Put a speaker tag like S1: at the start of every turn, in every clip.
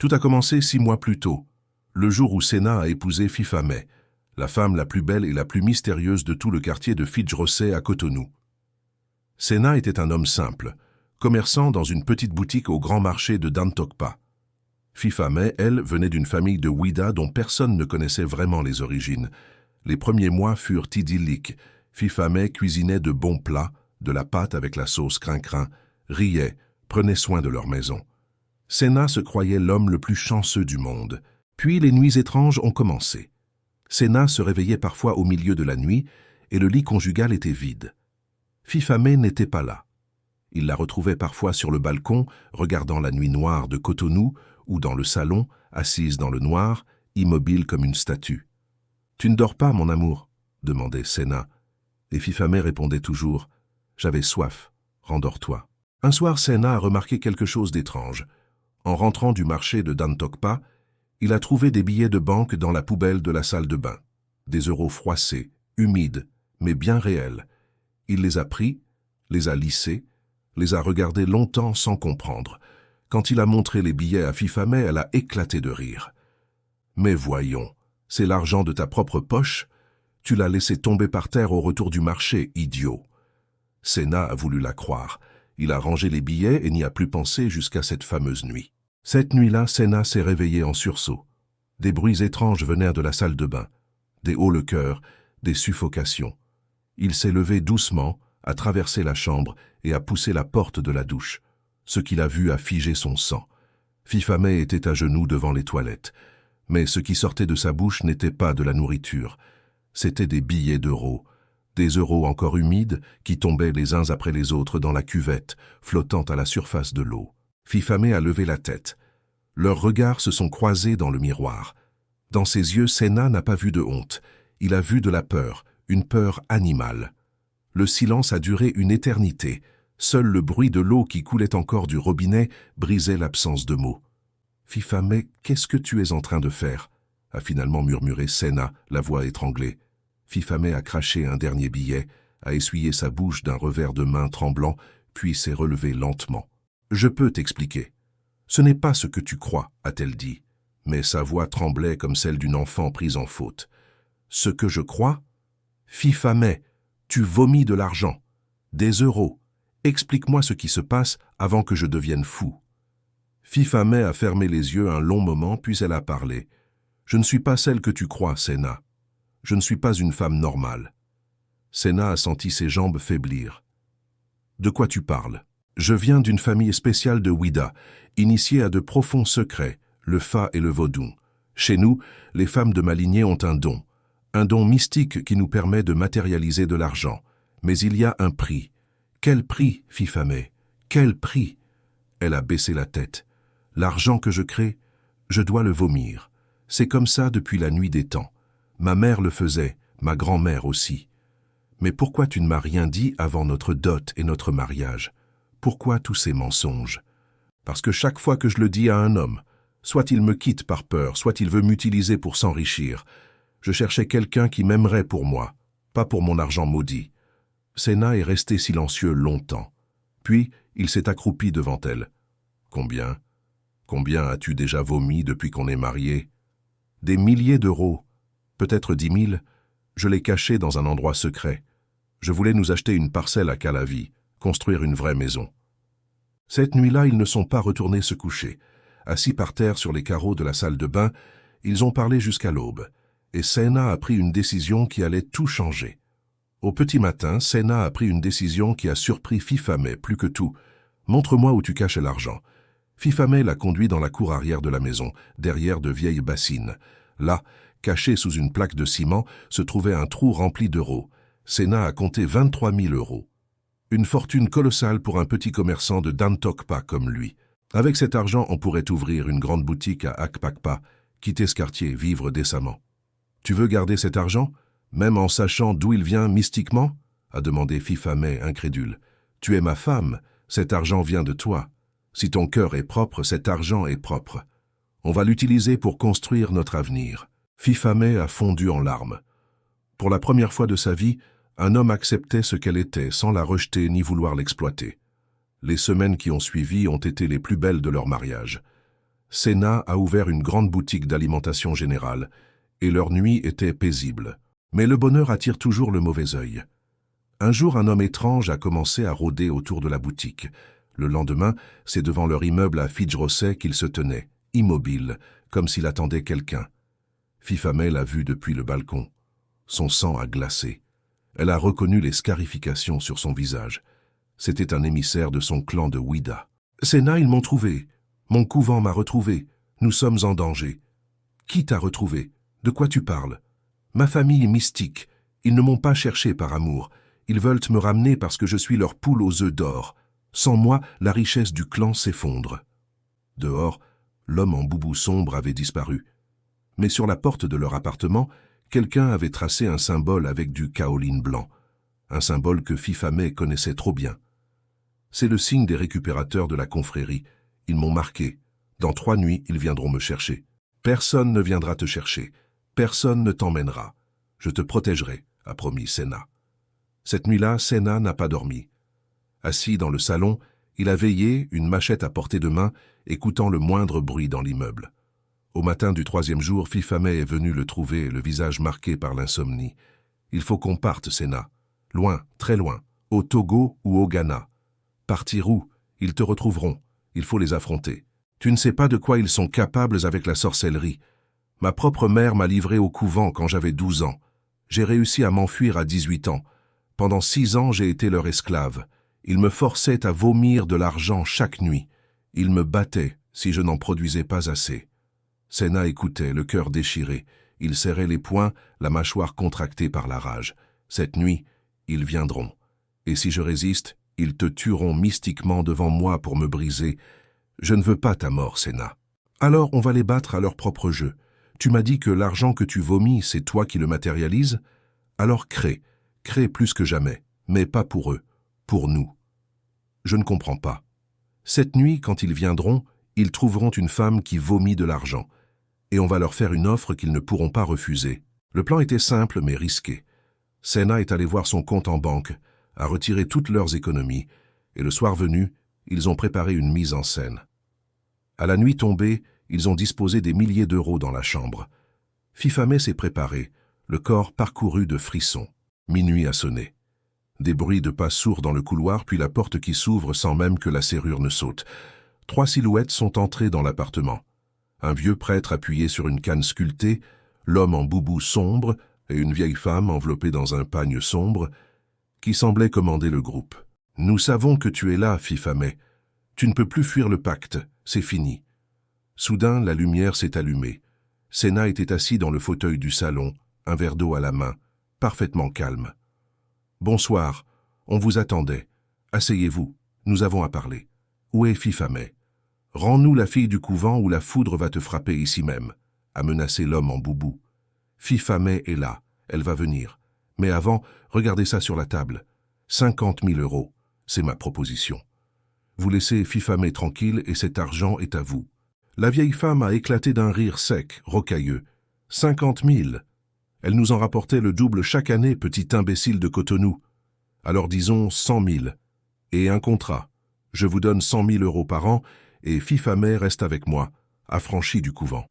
S1: Tout a commencé 6 mois plus tôt, le jour où Sena a épousé Fifameh, la femme la plus belle et la plus mystérieuse de tout le quartier de Fitjrosset à Cotonou. Sena était un homme simple, commerçant dans une petite boutique au grand marché de Dantokpa. Fifameh, elle, venait d'une famille de Ouida dont personne ne connaissait vraiment les origines. Les premiers mois furent idylliques. Fifameh cuisinait de bons plats, de la pâte avec la sauce crin-crin, riait, prenait soin de leur maison. Sena se croyait l'homme le plus chanceux du monde. Puis les nuits étranges ont commencé. Sena se réveillait parfois au milieu de la nuit et le lit conjugal était vide. Fifameh n'était pas là. Il la retrouvait parfois sur le balcon, regardant la nuit noire de Cotonou, ou dans le salon, assise dans le noir, immobile comme une statue. « Tu ne dors pas, mon amour ?» demandait Sena. Et Fifameh répondait toujours « J'avais soif, rendors-toi. » Un soir, Sena a remarqué quelque chose d'étrange. En rentrant du marché de Dantokpa, il a trouvé des billets de banque dans la poubelle de la salle de bain. Des euros froissés, humides, mais bien réels. Il les a pris, les a lissés, les a regardés longtemps sans comprendre. Quand il a montré les billets à Fifameh, elle a éclaté de rire. « Mais voyons, c'est l'argent de ta propre poche. Tu l'as laissé tomber par terre au retour du marché, idiot. » Sena a voulu la croire. Il a rangé les billets et n'y a plus pensé jusqu'à cette fameuse nuit. Cette nuit-là, Sena s'est réveillée en sursaut. Des bruits étranges venèrent de la salle de bain. Des hauts-le-cœur, des suffocations. Il s'est levé doucement, a traversé la chambre et a poussé la porte de la douche. Ce qu'il a vu a figé son sang. Fifameh était à genoux devant les toilettes. Mais ce qui sortait de sa bouche n'était pas de la nourriture. C'étaient des billets d'euros. Des euros encore humides qui tombaient les uns après les autres dans la cuvette, flottant à la surface de l'eau. Fifameh a levé la tête. Leurs regards se sont croisés dans le miroir. Dans ses yeux, Sena n'a pas vu de honte. Il a vu de la peur, une peur animale. Le silence a duré une éternité. Seul le bruit de l'eau qui coulait encore du robinet brisait l'absence de mots. « Fifameh, qu'est-ce que tu es en train de faire ?» a finalement murmuré Sena, la voix étranglée. Fifameh a craché un dernier billet, a essuyé sa bouche d'un revers de main tremblant, puis s'est relevée lentement. « Je peux t'expliquer. Ce n'est pas ce que tu crois, a-t-elle dit, mais sa voix tremblait comme celle d'une enfant prise en faute. Ce que je crois? Fifameh, tu vomis de l'argent, des euros. Explique-moi ce qui se passe avant que je devienne fou. » Fifameh a fermé les yeux un long moment, puis elle a parlé. « Je ne suis pas celle que tu crois, Sena. Je ne suis pas une femme normale. » Sena a senti ses jambes faiblir. « De quoi tu parles? Je viens d'une famille spéciale de Ouida, initiée à de profonds secrets, le fa et le vaudou. Chez nous, les femmes de ma lignée ont un don mystique qui nous permet de matérialiser de l'argent. Mais il y a un prix. Quel prix, Fifameh? Quel prix? » Elle a baissé la tête. « L'argent que je crée, je dois le vomir. C'est comme ça depuis la nuit des temps. Ma mère le faisait, ma grand-mère aussi. Mais pourquoi tu ne m'as rien dit avant notre dot et notre mariage? Pourquoi tous ces mensonges? Parce que chaque fois que je le dis à un homme, soit il me quitte par peur, soit il veut m'utiliser pour s'enrichir. Je cherchais quelqu'un qui m'aimerait pour moi, pas pour mon argent maudit. » Sena est resté silencieux longtemps. Puis, il s'est accroupi devant elle. « Combien? Combien as-tu déjà vomi depuis qu'on est mariés? » « Des milliers d'euros, peut-être 10 000. Je l'ai caché dans un endroit secret. Je voulais nous acheter une parcelle à Calavi, construire une vraie maison. » Cette nuit-là, ils ne sont pas retournés se coucher. Assis par terre sur les carreaux de la salle de bain, ils ont parlé jusqu'à l'aube. Et Sena a pris une décision qui allait tout changer. Au petit matin, Sena a pris une décision qui a surpris Fifameh plus que tout. « Montre-moi où tu caches l'argent. » Fifameh l'a conduit dans la cour arrière de la maison, derrière de vieilles bassines. Là, caché sous une plaque de ciment, se trouvait un trou rempli d'euros. Sena a compté 23 000 euros. Une fortune colossale pour un petit commerçant de Dantokpa comme lui. Avec cet argent, on pourrait ouvrir une grande boutique à Akpakpa, quitter ce quartier, vivre décemment. « Tu veux garder cet argent, même en sachant d'où il vient mystiquement ?» a demandé Fifameh incrédule. « Tu es ma femme, cet argent vient de toi. Si ton cœur est propre, cet argent est propre. On va l'utiliser pour construire notre avenir. » Fifameh a fondu en larmes. Pour la première fois de sa vie, un homme acceptait ce qu'elle était sans la rejeter ni vouloir l'exploiter. Les semaines qui ont suivi ont été les plus belles de leur mariage. Sena a ouvert une grande boutique d'alimentation générale, et leur nuit était paisible. Mais le bonheur attire toujours le mauvais œil. Un jour, un homme étrange a commencé à rôder autour de la boutique. Le lendemain, c'est devant leur immeuble à Fitz-Rossey qu'il se tenait, immobile, comme s'il attendait quelqu'un. Fifamé l'a vu depuis le balcon. Son sang a glacé. Elle a reconnu les scarifications sur son visage. C'était un émissaire de son clan de Ouida. « Sena, ils m'ont trouvé. Mon couvent m'a retrouvé. Nous sommes en danger. »« Qui t'a retrouvé? De quoi tu parles? »« Ma famille est mystique. Ils ne m'ont pas cherché par amour. Ils veulent me ramener parce que je suis leur poule aux œufs d'or. Sans moi, la richesse du clan s'effondre. » Dehors, l'homme en boubou sombre avait disparu. Mais sur la porte de leur appartement, quelqu'un avait tracé un symbole avec du kaolin blanc. Un symbole que Fifamé connaissait trop bien. C'est le signe des récupérateurs de la confrérie. Ils m'ont marqué. Dans 3 nuits, ils viendront me chercher. Personne ne viendra te chercher. Personne ne t'emmènera. Je te protégerai, a promis Sena. Cette nuit-là, Sena n'a pas dormi. Assis dans le salon, il a veillé, une machette à portée de main, écoutant le moindre bruit dans l'immeuble. Au matin du 3e jour, Fifamé est venu le trouver, le visage marqué par l'insomnie. « Il faut qu'on parte, Sena. Loin, très loin, au Togo ou au Ghana. Partir où? Ils te retrouveront. Il faut les affronter. Tu ne sais pas de quoi ils sont capables avec la sorcellerie. Ma propre mère m'a livré au couvent quand j'avais 12 ans. J'ai réussi à m'enfuir à 18 ans. Pendant 6 ans, j'ai été leur esclave. Ils me forçaient à vomir de l'argent chaque nuit. Ils me battaient si je n'en produisais pas assez. » Sena écoutait, le cœur déchiré. Il serrait les poings, la mâchoire contractée par la rage. Cette nuit, ils viendront. Et si je résiste, ils te tueront mystiquement devant moi pour me briser. Je ne veux pas ta mort, Sena. Alors on va les battre à leur propre jeu. Tu m'as dit que l'argent que tu vomis, c'est toi qui le matérialise? Alors crée plus que jamais, mais pas pour eux, pour nous. Je ne comprends pas. Cette nuit, quand ils viendront, ils trouveront une femme qui vomit de l'argent. Et on va leur faire une offre qu'ils ne pourront pas refuser. Le plan était simple mais risqué. Sena est allé voir son compte en banque, a retiré toutes leurs économies, et le soir venu, ils ont préparé une mise en scène. À la nuit tombée, ils ont disposé des milliers d'euros dans la chambre. Fifamé s'est préparé, le corps parcouru de frissons. Minuit a sonné. Des bruits de pas sourds dans le couloir, puis la porte qui s'ouvre sans même que la serrure ne saute. 3 silhouettes sont entrées dans l'appartement. Un vieux prêtre appuyé sur une canne sculptée, l'homme en boubou sombre et une vieille femme enveloppée dans un pagne sombre, qui semblaient commander le groupe. « Nous savons que tu es là, Fifamé. Tu ne peux plus fuir le pacte, c'est fini. » Soudain, la lumière s'est allumée. Sena était assis dans le fauteuil du salon, un verre d'eau à la main, parfaitement calme. « Bonsoir, on vous attendait. Asseyez-vous, nous avons à parler. Où est Fifamé? Rends-nous la fille du couvent ou la foudre va te frapper ici même, » a menacé l'homme en boubou. « Fifamé est là, elle va venir. Mais avant, regardez ça sur la table. 50 000 euros, c'est ma proposition. Vous laissez Fifamé tranquille et cet argent est à vous. » La vieille femme a éclaté d'un rire sec, rocailleux. 50 000. Elle nous en rapportait le double chaque année, petit imbécile de Cotonou. Alors disons 100 000. Et un contrat. Je vous donne 100 000 euros par an et Fifamé reste avec moi, affranchi du couvent.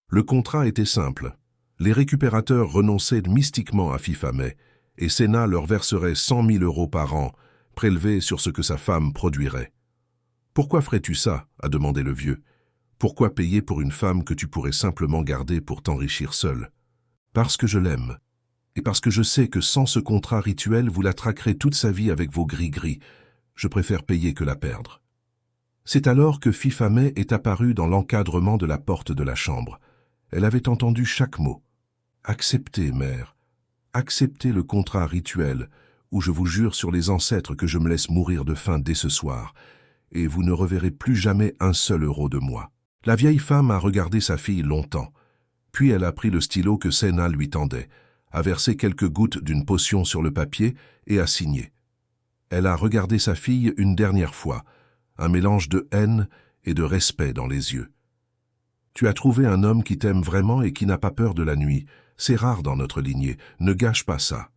S1: Le contrat était simple. Les récupérateurs renonçaient mystiquement à Fifamé et Sena leur verserait 100 000 euros par an, prélevés sur ce que sa femme produirait. « Pourquoi ferais-tu ça » a demandé le vieux. « Pourquoi payer pour une femme que tu pourrais simplement garder pour t'enrichir seul ?»« Parce que je l'aime. Et parce que je sais que sans ce contrat rituel, vous la traquerez toute sa vie avec vos gris-gris. Je préfère payer que la perdre. » C'est alors que Fifamé est apparue dans l'encadrement de la porte de la chambre. Elle avait entendu chaque mot. « Acceptez, mère. Acceptez le contrat rituel, où je vous jure sur les ancêtres que je me laisse mourir de faim dès ce soir, et vous ne reverrez plus jamais un seul euro de moi. » La vieille femme a regardé sa fille longtemps. Puis elle a pris le stylo que Sena lui tendait, a versé quelques gouttes d'une potion sur le papier et a signé. Elle a regardé sa fille une dernière fois, un mélange de haine et de respect dans les yeux. « Tu as trouvé un homme qui t'aime vraiment et qui n'a pas peur de la nuit. C'est rare dans notre lignée, ne gâche pas ça. »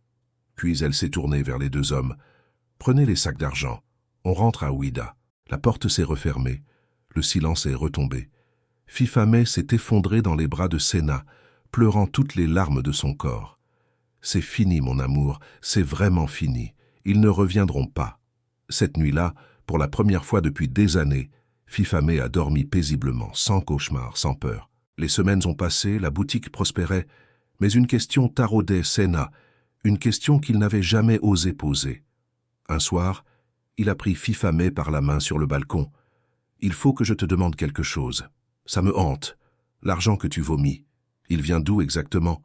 S1: Puis elle s'est tournée vers les 2 hommes. « Prenez les sacs d'argent. On rentre à Ouida. » La porte s'est refermée. Le silence est retombé. Fifame s'est effondré dans les bras de Sena, pleurant toutes les larmes de son corps. « C'est fini, mon amour, c'est vraiment fini. Ils ne reviendront pas. » Cette nuit-là, pour la première fois depuis des années, Fifame a dormi paisiblement, sans cauchemar, sans peur. Les semaines ont passé, la boutique prospérait, mais une question taraudait Sena, une question qu'il n'avait jamais osé poser. Un soir, il a pris Fifame par la main sur le balcon. « Il faut que je te demande quelque chose. Ça me hante. L'argent que tu vomis, il vient d'où exactement?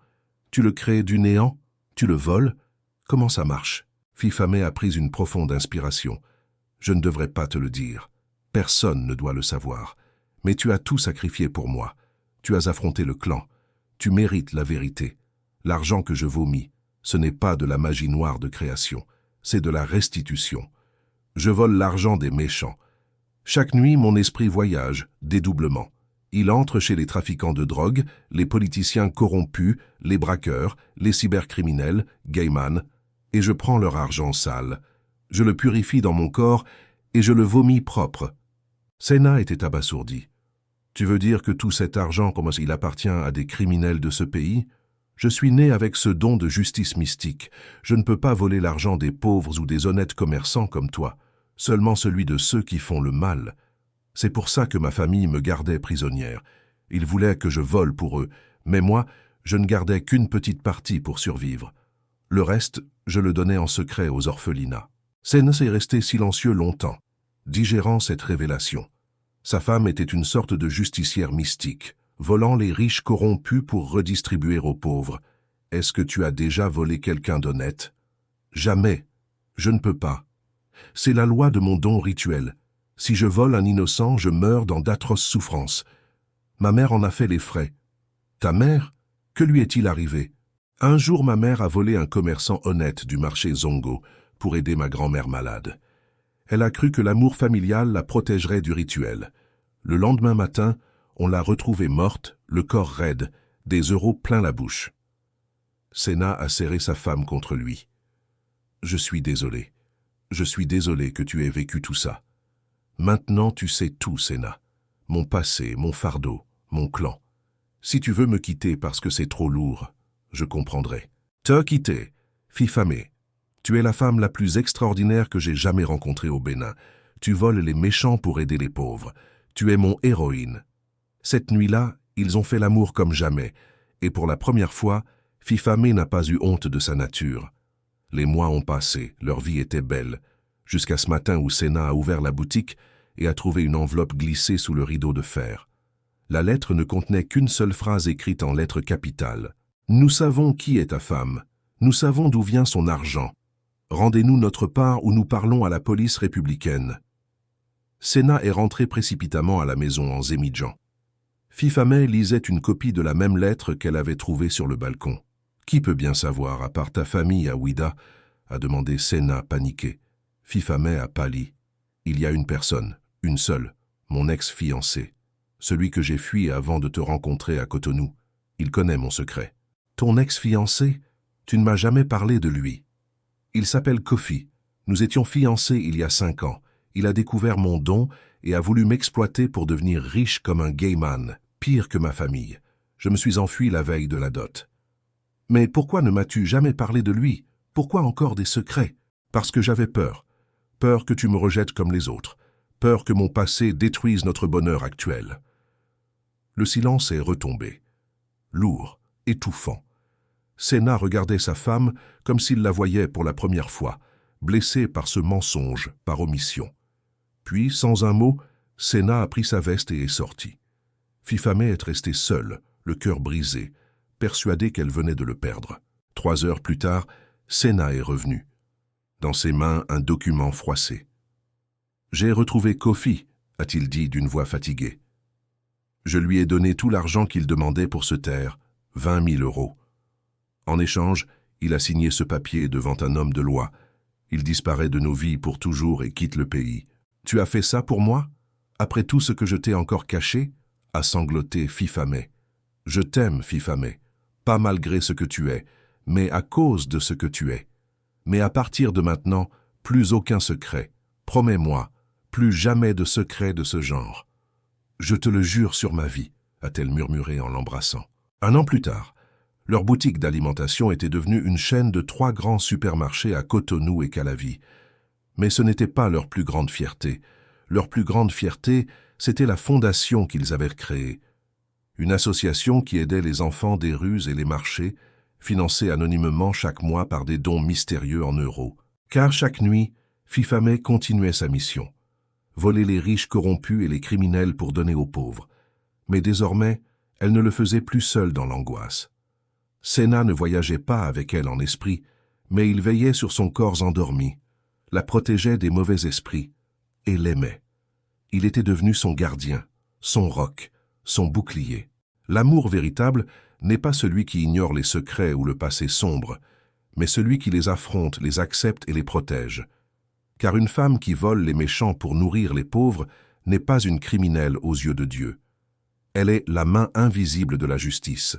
S1: Tu le crées du néant? Tu le voles? Comment ça marche ?» Fifame a pris une profonde inspiration. « Je ne devrais pas te le dire. Personne ne doit le savoir. Mais tu as tout sacrifié pour moi. Tu as affronté le clan. Tu mérites la vérité. L'argent que je vomis, ce n'est pas de la magie noire de création. C'est de la restitution. Je vole l'argent des méchants. Chaque nuit, mon esprit voyage, dédoublement. Il entre chez les trafiquants de drogue, les politiciens corrompus, les braqueurs, les cybercriminels, Gaiman, et je prends leur argent sale. Je le purifie dans mon corps et je le vomis propre. » Sena était abasourdi. « Tu veux dire que tout cet argent, comme il appartient à des criminels de ce pays? Je suis né avec ce don de justice mystique. Je ne peux pas voler l'argent des pauvres ou des honnêtes commerçants comme toi, seulement celui de ceux qui font le mal. C'est pour ça que ma famille me gardait prisonnière. Ils voulaient que je vole pour eux, mais moi, je ne gardais qu'une petite partie pour survivre. Le reste, je le donnais en secret aux orphelinats. » Sena est resté silencieux longtemps, digérant cette révélation. Sa femme était une sorte de justicière mystique, volant les riches corrompus pour redistribuer aux pauvres. « Est-ce que tu as déjà volé quelqu'un d'honnête? » « Jamais. Je ne peux pas. C'est la loi de mon don rituel. Si je vole un innocent, je meurs dans d'atroces souffrances. Ma mère en a fait les frais. »« Ta mère? Que lui est-il arrivé? » Un jour, ma mère a volé un commerçant honnête du marché Zongo pour aider ma grand-mère malade. Elle a cru que l'amour familial la protégerait du rituel. Le lendemain matin, on l'a retrouvée morte, le corps raide, des euros plein la bouche. Sena a serré sa femme contre lui. « Je suis désolé. Je suis désolé que tu aies vécu tout ça. Maintenant, tu sais tout, Sena. Mon passé, mon fardeau, mon clan. Si tu veux me quitter parce que c'est trop lourd, je comprendrai. » « Te quitter, Fifame. Tu es la femme la plus extraordinaire que j'ai jamais rencontrée au Bénin. Tu voles les méchants pour aider les pauvres. Tu es mon héroïne. » Cette nuit-là, ils ont fait l'amour comme jamais, et pour la première fois, Fifame n'a pas eu honte de sa nature. Les mois ont passé, leur vie était belle, jusqu'à ce matin où Sena a ouvert la boutique et a trouvé une enveloppe glissée sous le rideau de fer. La lettre ne contenait qu'une seule phrase écrite en lettres capitales. « Nous savons qui est ta femme. Nous savons d'où vient son argent. Rendez-nous notre part ou nous parlons à la police républicaine. » Sena est rentré précipitamment à la maison en Zémidjan. Fifame lisait une copie de la même lettre qu'elle avait trouvée sur le balcon. « Qui peut bien savoir, à part ta famille, à Ouida ?» a demandé Sena, paniqué. Fifame a pâli. « Il y a une personne, une seule, mon ex-fiancé, celui que j'ai fui avant de te rencontrer à Cotonou. Il connaît mon secret. »« Ton ex-fiancé? Tu ne m'as jamais parlé de lui. » « Il s'appelle Kofi. Nous étions fiancés il y a 5 ans. Il a découvert mon don et a voulu m'exploiter pour devenir riche comme un gayman, pire que ma famille. Je me suis enfui la veille de la dot. »« Mais pourquoi ne m'as-tu jamais parlé de lui? Pourquoi encore des secrets? » »« Parce que j'avais peur. Peur que tu me rejettes comme les autres. Peur que mon passé détruise notre bonheur actuel. » Le silence est retombé. Lourd, étouffant. Sena regardait sa femme comme s'il la voyait pour la première fois, blessée par ce mensonge, par omission. Puis, sans un mot, Sena a pris sa veste et est sortie. Fifame est restée seule, le cœur brisé, persuadée qu'elle venait de le perdre. 3 heures plus tard, Sena est revenue. Dans ses mains, un document froissé. « J'ai retrouvé Kofi, » a-t-il dit d'une voix fatiguée. Je lui ai donné tout l'argent qu'il demandait pour se taire, 20 000 euros. En échange, il a signé ce papier devant un homme de loi. Il disparaît de nos vies pour toujours et quitte le pays. « Tu as fait ça pour moi? Après tout ce que je t'ai encore caché ?» a sangloté Fifame. « Je t'aime, Fifame, pas malgré ce que tu es, mais à cause de ce que tu es. Mais à partir de maintenant, plus aucun secret. Promets-moi, plus jamais de secret de ce genre. Je te le jure sur ma vie. » a-t-elle murmuré en l'embrassant. Un an plus tard, leur boutique d'alimentation était devenue une chaîne de 3 grands supermarchés à Cotonou et Calavi. Mais ce n'était pas leur plus grande fierté. Leur plus grande fierté, c'était la fondation qu'ils avaient créée. Une association qui aidait les enfants des rues et les marchés, financée anonymement chaque mois par des dons mystérieux en euros. Car chaque nuit, Fifamé continuait sa mission. Voler les riches corrompus et les criminels pour donner aux pauvres. Mais désormais, elle ne le faisait plus seule dans l'angoisse. Sénat ne voyageait pas avec elle en esprit, mais il veillait sur son corps endormi, la protégeait des mauvais esprits, et l'aimait. Il était devenu son gardien, son roc, son bouclier. L'amour véritable n'est pas celui qui ignore les secrets ou le passé sombre, mais celui qui les affronte, les accepte et les protège. Car une femme qui vole les méchants pour nourrir les pauvres n'est pas une criminelle aux yeux de Dieu. Elle est la main invisible de la justice.